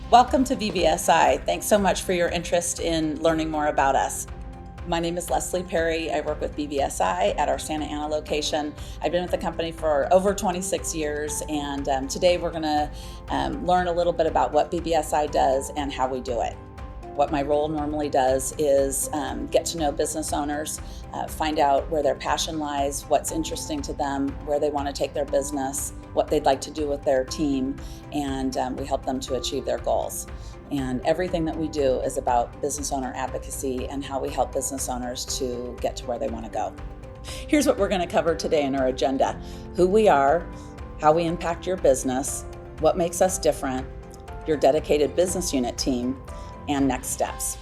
Welcome to BBSI. Thanks so much for your interest in learning more about us. My name is Leslie Perry. I work with BBSI at our Santa Ana location. I've been with the company for over 26 years, and today we're going to learn a little bit about what BBSI does and how we do it. What my role normally does is get to know business owners, find out where their passion lies, what's interesting to them, where they want to take their business, what they'd like to do with their team, and we help them to achieve their goals. And everything that we do is about business owner advocacy and how we help business owners to get to where they want to go. Here's what we're going to cover today in our agenda: who we are, how we impact your business, what makes us different, your dedicated business unit team, and next steps.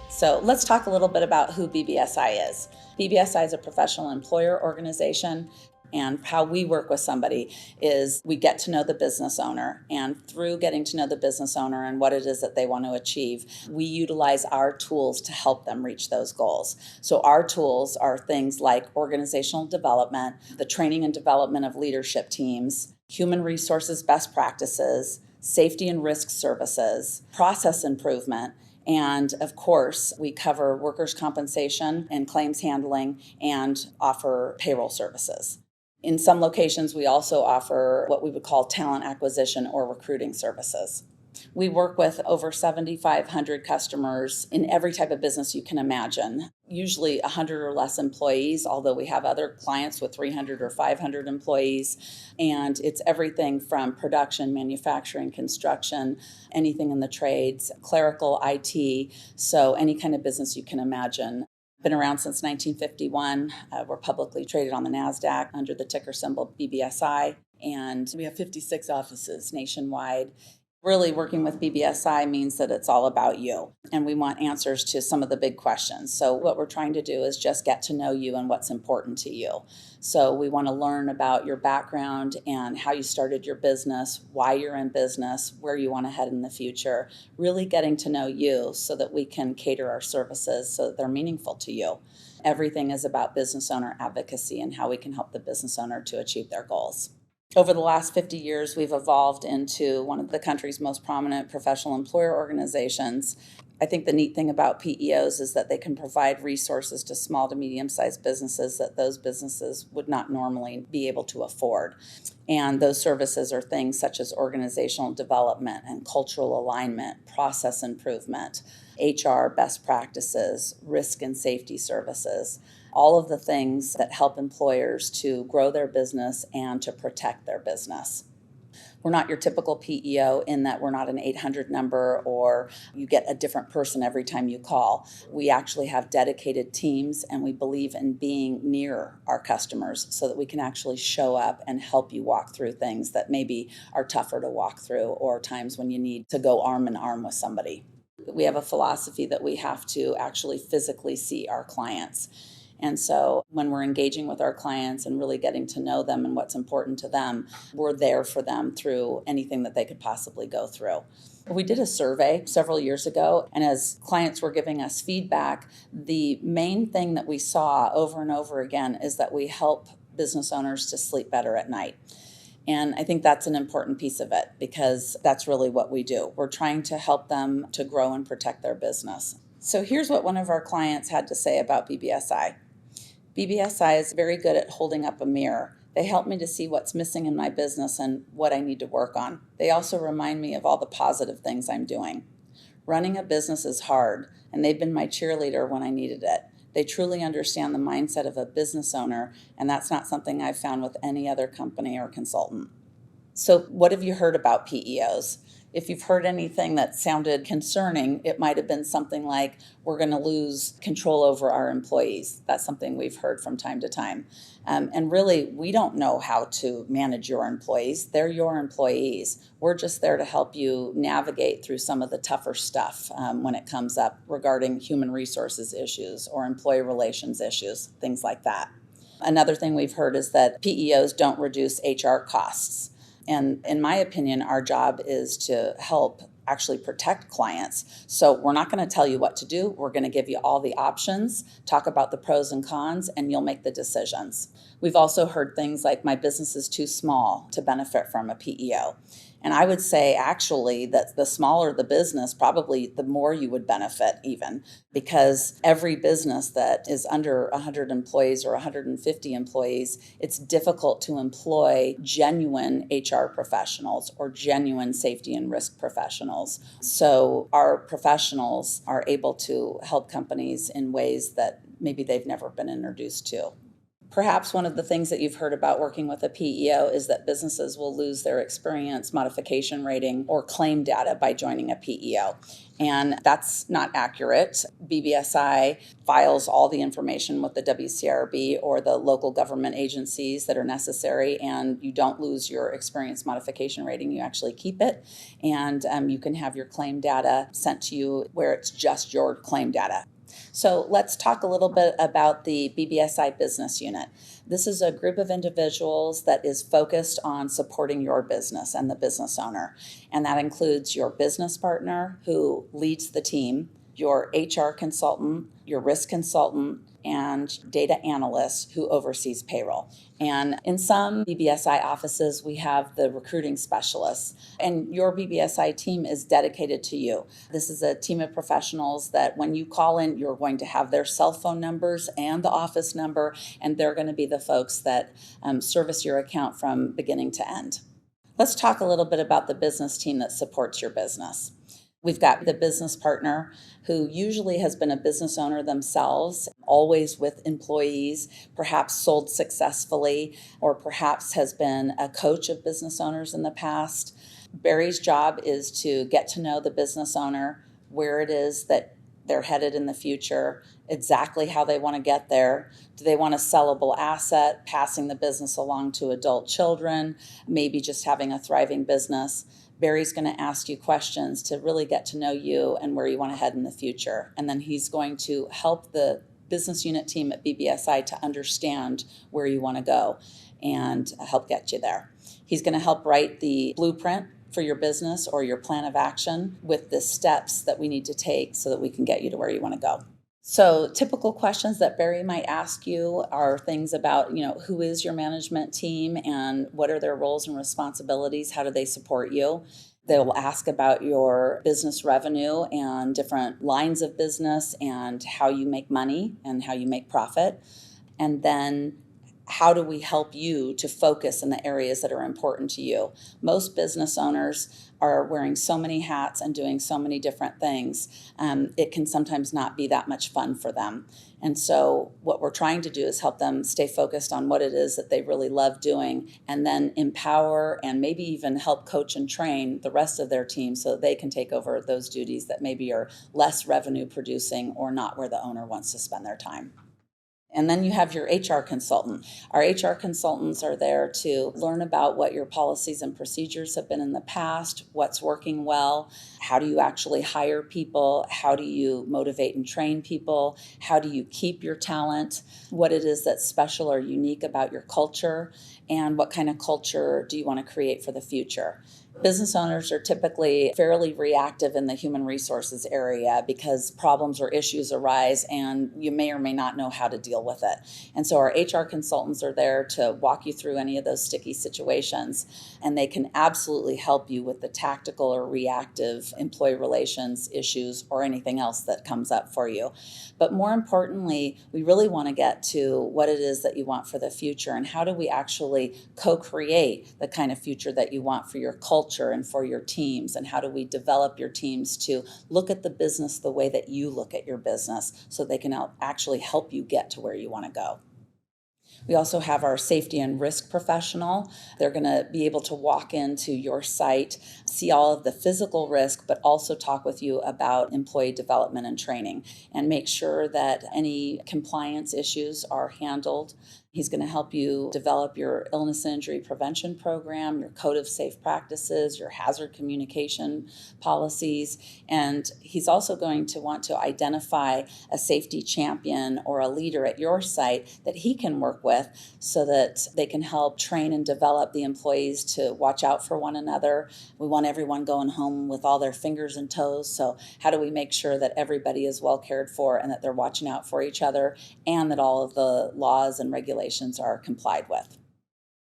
So let's talk a little bit about who BBSI is. BBSI is a professional employer organization, and how we work with somebody is we get to know the business owner, and through getting to know the business owner and what it is that they want to achieve, we utilize our tools to help them reach those goals. So our tools are things like organizational development, the training and development of leadership teams, human resources best practices, safety and risk services, process improvement, and of course, we cover workers' compensation and claims handling and offer payroll services. In some locations, we also offer what we would call talent acquisition or recruiting services. We work with over 7,500 customers in every type of business you can imagine, usually 100 or less employees, although we have other clients with 300 or 500 employees. And it's everything from production, manufacturing, construction, anything in the trades, clerical, IT, so any kind of business you can imagine. Been around since 1951. We're publicly traded on the NASDAQ under the ticker symbol BBSI, and we have 56 offices nationwide. Really, working with BBSI means that it's all about you, and we want answers to some of the big questions. So what we're trying to do is just get to know you and what's important to you. So we want to learn about your background and how you started your business, why you're in business, where you want to head in the future, really getting to know you so that we can cater our services so that they're meaningful to you. Everything is about business owner advocacy and how we can help the business owner to achieve their goals. Over the last 50 years, we've evolved into one of the country's most prominent professional employer organizations. I think the neat thing about PEOs is that they can provide resources to small to medium-sized businesses that those businesses would not normally be able to afford. And those services are things such as organizational development and cultural alignment, process improvement, HR best practices, risk and safety services, all of the things that help employers to grow their business and to protect their business. We're not your typical PEO in that we're not an 800 number or you get a different person every time you call. We actually have dedicated teams, and we believe in being near our customers so that we can actually show up and help you walk through things that maybe are tougher to walk through, or times when you need to go arm in arm with somebody. We have a philosophy that we have to actually physically see our clients. And so when we're engaging with our clients and really getting to know them and what's important to them, we're there for them through anything that they could possibly go through. We did a survey several years ago, and as clients were giving us feedback, the main thing that we saw over and over again is that we help business owners to sleep better at night. And I think that's an important piece of it, because that's really what we do. We're trying to help them to grow and protect their business. So here's what one of our clients had to say about BBSI. BBSI is very good at holding up a mirror. They help me to see what's missing in my business and what I need to work on. They also remind me of all the positive things I'm doing. Running a business is hard, and they've been my cheerleader when I needed it. They truly understand the mindset of a business owner, and that's not something I've found with any other company or consultant. So what have you heard about PEOs? If you've heard anything that sounded concerning, it might have been something like, we're going to lose control over our employees. That's something we've heard from time to time. And really, we don't know how to manage your employees. They're your employees. We're just there to help you navigate through some of the tougher stuff when it comes up regarding human resources issues or employee relations issues, things like that. Another thing we've heard is that PEOs don't reduce HR costs. And in my opinion, our job is to help actually protect clients. So we're not going to tell you what to do. We're going to give you all the options, talk about the pros and cons, and you'll make the decisions. We've also heard things like, my business is too small to benefit from a PEO. And I would say actually that the smaller the business, probably the more you would benefit even, because every business that is under 100 employees or 150 employees, it's difficult to employ genuine HR professionals or genuine safety and risk professionals. So our professionals are able to help companies in ways that maybe they've never been introduced to. Perhaps one of the things that you've heard about working with a PEO is that businesses will lose their experience modification rating or claim data by joining a PEO. And that's not accurate. BBSI files all the information with the WCRB or the local government agencies that are necessary, and you don't lose your experience modification rating. You actually keep it, and you can have your claim data sent to you where it's just your claim data. So let's talk a little bit about the BBSI business unit. This is a group of individuals that is focused on supporting your business and the business owner. And that includes your business partner who leads the team, your HR consultant, your risk consultant, and data analyst who oversees payroll. And in some BBSI offices, we have the recruiting specialists, and your BBSI team is dedicated to you. This is a team of professionals that when you call in, you're going to have their cell phone numbers and the office number, and they're going to be the folks that service your account from beginning to end. Let's talk a little bit about the business team that supports your business. We've got the business partner who usually has been a business owner themselves, always with employees, perhaps sold successfully, or perhaps has been a coach of business owners in the past. Barry's job is to get to know the business owner, where it is that they're headed in the future, exactly how they want to get there. Do they want a sellable asset, passing the business along to adult children, maybe just having a thriving business? Barry's going to ask you questions to really get to know you and where you want to head in the future. And then he's going to help the business unit team at BBSI to understand where you want to go and help get you there. He's going to help write the blueprint for your business or your plan of action with the steps that we need to take so that we can get you to where you want to go. So typical questions that Barry might ask you are things about, who is your management team and what are their roles and responsibilities? How do they support you? They will ask about your business revenue and different lines of business and how you make money and how you make profit. And then how do we help you to focus in the areas that are important to you? Most business owners are wearing so many hats and doing so many different things. It can sometimes not be that much fun for them. And so what we're trying to do is help them stay focused on what it is that they really love doing, and then empower and maybe even help coach and train the rest of their team so that they can take over those duties that maybe are less revenue producing or not where the owner wants to spend their time. And then you have your HR consultant. Our HR consultants are there to learn about what your policies and procedures have been in the past, what's working well, how do you actually hire people, how do you motivate and train people, how do you keep your talent, what it is that's special or unique about your culture, and what kind of culture do you want to create for the future. Business owners are typically fairly reactive in the human resources area because problems or issues arise and you may or may not know how to deal with it. And so our HR consultants are there to walk you through any of those sticky situations, and they can absolutely help you with the tactical or reactive employee relations issues or anything else that comes up for you. But more importantly, we really want to get to what it is that you want for the future and how do we actually co-create the kind of future that you want for your culture and for your teams, and how do we develop your teams to look at the business the way that you look at your business so they can actually help you get to where you want to go. We also have our safety and risk professional. They're going to be able to walk into your site, see all of the physical risk, but also talk with you about employee development and training and make sure that any compliance issues are handled. He's going to help you develop your illness and injury prevention program, your code of safe practices, your hazard communication policies, and he's also going to want to identify a safety champion or a leader at your site that he can work with so that they can help train and develop the employees to watch out for one another. We want everyone going home with all their fingers and toes, so how do we make sure that everybody is well cared for and that they're watching out for each other and that all of the laws and regulations are complied with?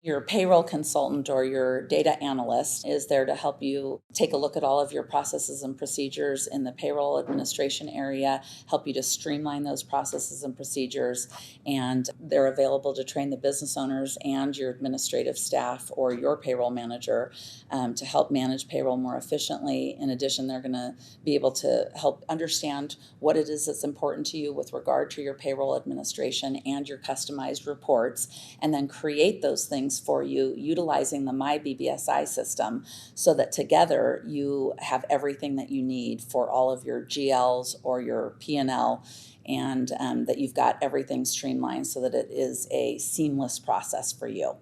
Your payroll consultant or your data analyst is there to help you take a look at all of your processes and procedures in the payroll administration area, help you to streamline those processes and procedures, and they're available to train the business owners and your administrative staff or your payroll manager to help manage payroll more efficiently. In addition, they're going to be able to help understand what it is that's important to you with regard to your payroll administration and your customized reports, and then create those things for you utilizing the My BBSI system so that together you have everything that you need for all of your GLs or your P&L, and that you've got everything streamlined so that it is a seamless process for you.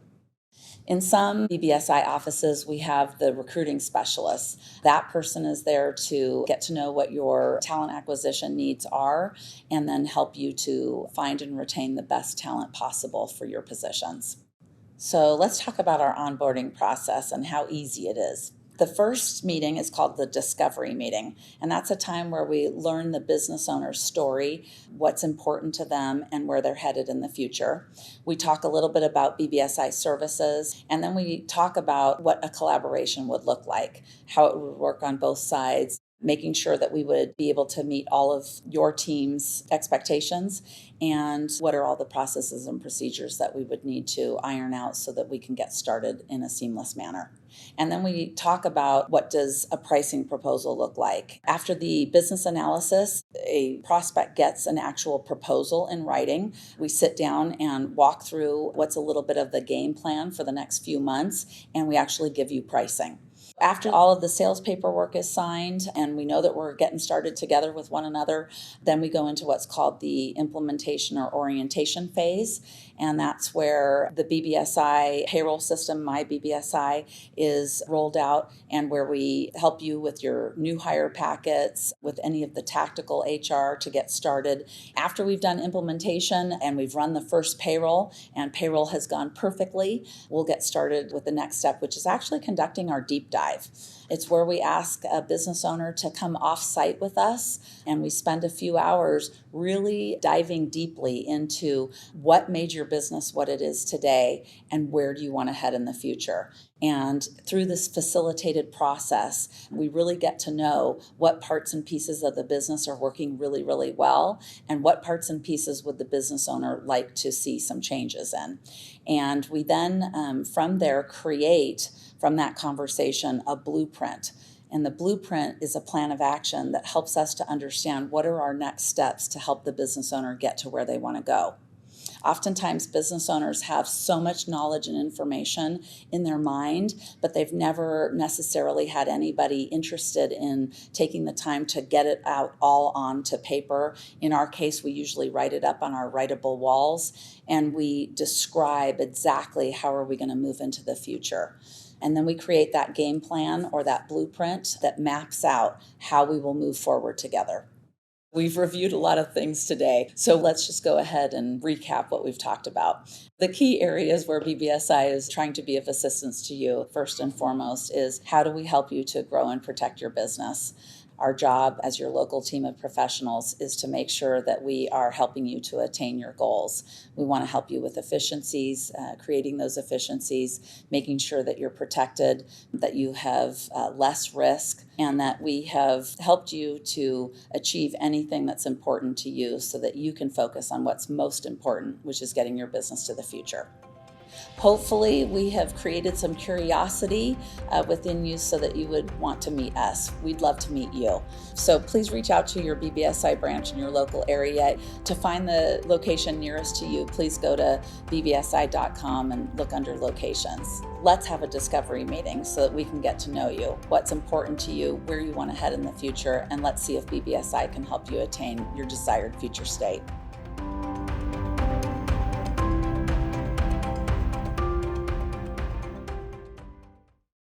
In some BBSI offices, we have the recruiting specialists. That person is there to get to know what your talent acquisition needs are and then help you to find and retain the best talent possible for your positions. So let's talk about our onboarding process and how easy it is. The first meeting is called the discovery meeting, and that's a time where we learn the business owner's story, what's important to them, and where they're headed in the future. We talk a little bit about BBSI services, and then we talk about what a collaboration would look like, how it would work on both sides, making sure that we would be able to meet all of your team's expectations, and what are all the processes and procedures that we would need to iron out so that we can get started in a seamless manner. And then we talk about what does a pricing proposal look like. After the business analysis, a prospect gets an actual proposal in writing. We sit down and walk through what's a little bit of the game plan for the next few months, and we actually give you pricing. After all of the sales paperwork is signed and we know that we're getting started together with one another, then we go into what's called the implementation or orientation phase. And that's where the BBSI payroll system, My BBSI, is rolled out, and where we help you with your new hire packets, with any of the tactical HR to get started. After we've done implementation and we've run the first payroll and payroll has gone perfectly, we'll get started with the next step, which is actually conducting our deep dive. It's where we ask a business owner to come off-site with us, and we spend a few hours really diving deeply into what made your business what it is today and where do you want to head in the future. And through this facilitated process, we really get to know what parts and pieces of the business are working really, really well, and what parts and pieces would the business owner like to see some changes in. And we then, from there, create, from that conversation, a blueprint. And the blueprint is a plan of action that helps us to understand what are our next steps to help the business owner get to where they want to go. Oftentimes, business owners have so much knowledge and information in their mind, but they've never necessarily had anybody interested in taking the time to get it out all onto paper. In our case, we usually write it up on our writable walls, and we describe exactly how are we going to move into the future. And then we create that game plan or that blueprint that maps out how we will move forward together. We've reviewed a lot of things today, so let's just go ahead and recap what we've talked about. The key areas where BBSI is trying to be of assistance to you, first and foremost, is how do we help you to grow and protect your business? Our job as your local team of professionals is to make sure that we are helping you to attain your goals. We want to help you with efficiencies, creating those efficiencies, making sure that you're protected, that you have less risk, and that we have helped you to achieve anything that's important to you so that you can focus on what's most important, which is getting your business to the future. Hopefully, we have created some curiosity within you so that you would want to meet us. We'd love to meet you. So please reach out to your BBSI branch in your local area. To find the location nearest to you, please go to bbsi.com and look under locations. Let's have a discovery meeting so that we can get to know you, what's important to you, where you want to head in the future, and let's see if BBSI can help you attain your desired future state.